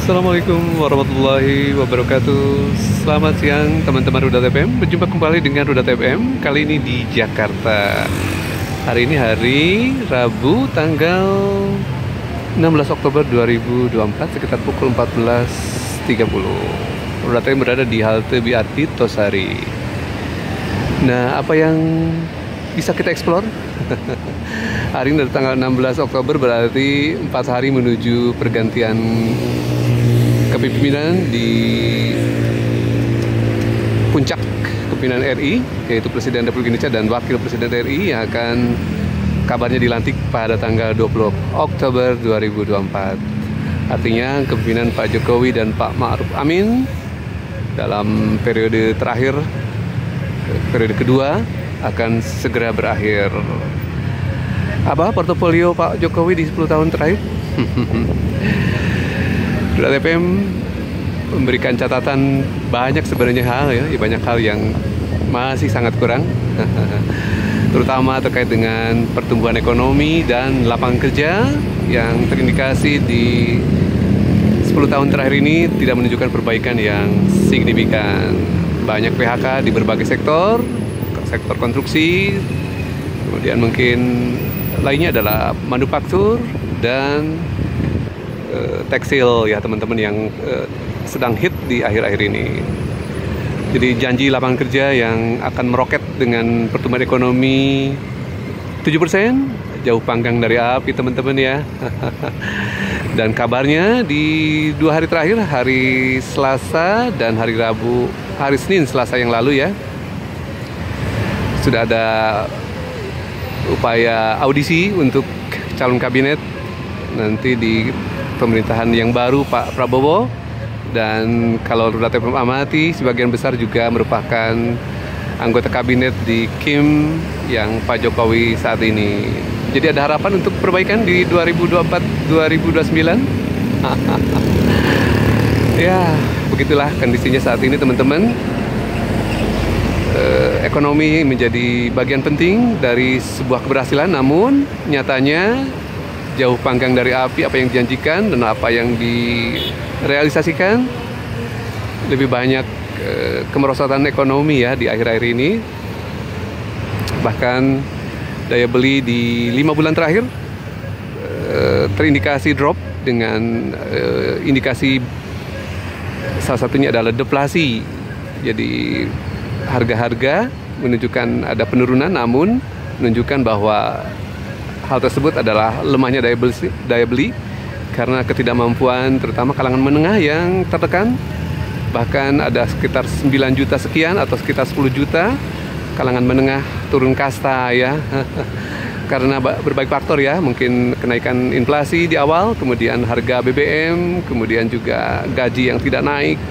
Assalamualaikum warahmatullahi wabarakatuh. Selamat siang teman-teman Rudat FM. Berjumpa kembali dengan Rudat FM. Kali ini di Jakarta. Hari ini hari Rabu tanggal 16 Oktober 2024 sekitar pukul 14.30. Rudat FM berada di halte BRT Tosari. Nah, apa yang bisa kita eksplor? Hari ini dari tanggal 16 Oktober berarti 4 hari menuju pergantian kepemimpinan di puncak kepemimpinan RI, yaitu Presiden Republik Indonesia dan Wakil Presiden RI yang akan kabarnya dilantik pada tanggal 20 Oktober 2024. Artinya kepemimpinan Pak Jokowi dan Pak Ma'ruf Amin dalam periode terakhir, periode kedua akan segera berakhir. Apa portofolio Pak Jokowi di 10 tahun terakhir? Rudat FM memberikan catatan banyak sebenarnya banyak hal yang masih sangat kurang, terutama terkait dengan pertumbuhan ekonomi dan lapangan kerja yang terindikasi di 10 tahun terakhir ini tidak menunjukkan perbaikan yang signifikan. Banyak PHK di berbagai sektor konstruksi, kemudian mungkin lainnya adalah manufaktur dan tekstil ya teman-teman yang sedang hit di akhir-akhir ini. Jadi janji lapangan kerja yang akan meroket dengan pertumbuhan ekonomi 7%, jauh panggang dari api teman-teman ya. Dan kabarnya di 2 hari terakhir, hari Selasa dan hari Rabu, hari Senin Selasa yang lalu ya, sudah ada upaya audisi untuk calon kabinet nanti di pemerintahan yang baru Pak Prabowo, dan kalau Rudat FM amati sebagian besar juga merupakan anggota kabinet di Kim yang Pak Jokowi saat ini. Jadi ada harapan untuk perbaikan di 2024-2029. Ya, begitulah kondisinya saat ini teman-teman. Ekonomi menjadi bagian penting dari sebuah keberhasilan, namun nyatanya jauh panggang dari api apa yang dijanjikan dan apa yang direalisasikan. Lebih banyak kemerosotan ekonomi ya di akhir-akhir ini. Bahkan daya beli di 5 bulan terakhir terindikasi drop dengan indikasi salah satunya adalah deflasi. Jadi harga-harga menunjukkan ada penurunan, namun menunjukkan bahwa hal tersebut adalah lemahnya daya beli karena ketidakmampuan terutama kalangan menengah yang tertekan. Bahkan ada sekitar 9 juta sekian atau sekitar 10 juta kalangan menengah turun kasta ya. Karena berbagai faktor ya, mungkin kenaikan inflasi di awal, kemudian harga BBM, kemudian juga gaji yang tidak naik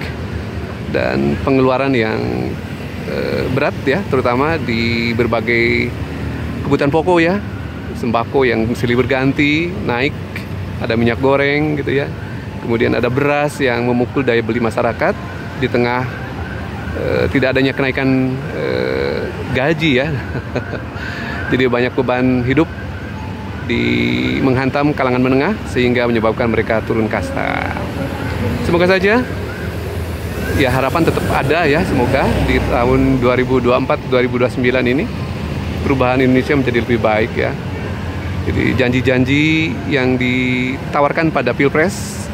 dan pengeluaran yang berat ya, terutama di berbagai kebutuhan pokok ya. Sembako yang silih berganti naik, ada minyak goreng gitu ya, kemudian ada beras yang memukul daya beli masyarakat di tengah tidak adanya kenaikan gaji ya. Jadi banyak beban hidup menghantam kalangan menengah sehingga menyebabkan mereka turun kasta. Semoga saja ya, harapan tetap ada ya, semoga di tahun 2024-2029 ini perubahan Indonesia menjadi lebih baik ya. Jadi janji-janji yang ditawarkan pada Pilpres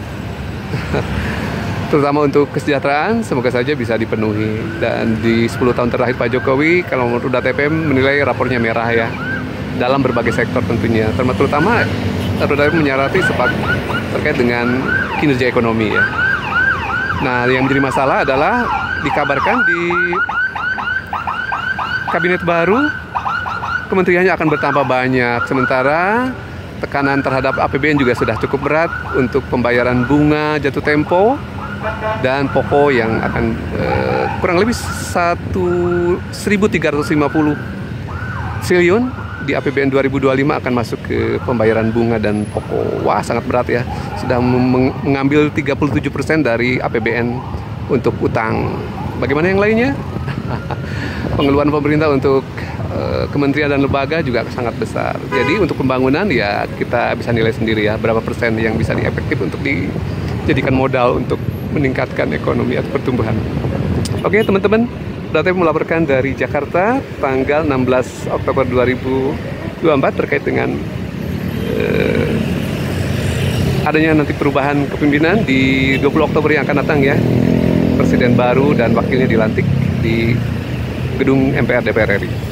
terutama untuk kesejahteraan semoga saja bisa dipenuhi. Dan di 10 tahun terakhir Pak Jokowi, kalau menurut Rudat FM menilai rapornya merah ya dalam berbagai sektor tentunya, terutama Rudat FM menyoroti terkait dengan kinerja ekonomi ya. Nah, yang menjadi masalah adalah dikabarkan di kabinet baru kementeriannya akan bertambah banyak, sementara tekanan terhadap APBN juga sudah cukup berat untuk pembayaran bunga jatuh tempo dan pokok yang akan kurang lebih 1.350 triliun di APBN 2025 akan masuk ke pembayaran bunga dan pokok. Wah, sangat berat ya. Sudah mengambil 37% dari APBN untuk utang. Bagaimana yang lainnya? Pengeluaran pemerintah untuk kementerian dan lembaga juga sangat besar. Jadi untuk pembangunan ya kita bisa nilai sendiri ya berapa persen yang bisa diefektif untuk jadikan modal untuk meningkatkan ekonomi atau pertumbuhan. Oke teman-teman, Data melaporkan dari Jakarta tanggal 16 Oktober 2024 terkait dengan adanya nanti perubahan kepemimpinan di 20 Oktober yang akan datang ya. Presiden baru dan wakilnya dilantik di gedung MPR DPR RI.